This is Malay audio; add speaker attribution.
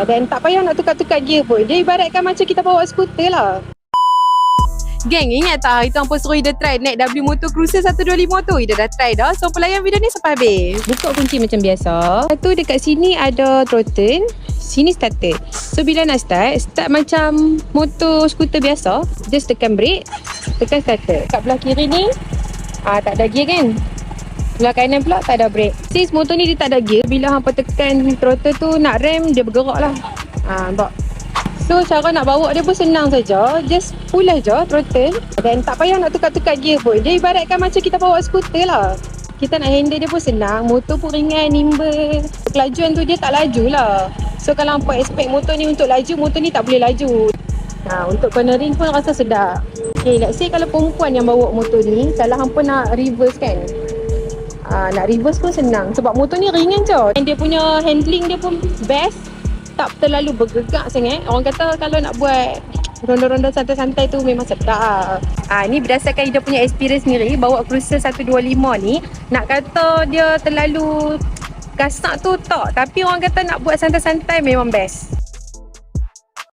Speaker 1: Dan tak payah nak tukar-tukar gear pun. Dia ibaratkan macam kita bawa skuter lah. Geng, ingat tak hari tu hampa suruh Ida try naik W Motor Cruiser 125 tu? Ida dah try dah. So pelayan video ni sampai habis. Buka kunci macam biasa. Lepas tu dekat sini ada throttle, sini starter. So bila nak start macam motor skuter biasa. Just tekan brake, tekan starter. Kat belah kiri ni tak ada gear kan. Belah kanan pula tak ada brake. Since motor ni dia tak ada gear, bila hampa tekan throttle tu nak rem, dia bergerak lah. Nampak? So cara nak bawa dia pun senang saja. Just pull aja throttle. Dan tak payah nak tukar-tukar gear pun. Dia ibaratkan macam kita bawa skuter lah. Kita nak handle dia pun senang. Motor pun ringan, nimble. Kelajuan tu dia tak laju lah. So kalau hampa expect motor ni untuk laju, motor ni tak boleh laju. Untuk cornering pun rasa sedap. Okay, let's say kalau perempuan yang bawa motor ni, kalau hampa nak reverse kan, nak reverse pun senang. Sebab motor ni ringan je. Dan dia punya handling dia pun best. Tak terlalu bergegak sangat. Orang kata kalau nak buat ronda-ronda santai-santai tu memang sedap. Ni berdasarkan Ida punya experience sendiri bawa Cruiser 125 ni. Nak kata dia terlalu kasar tu tak. Tapi orang kata nak buat santai-santai memang best.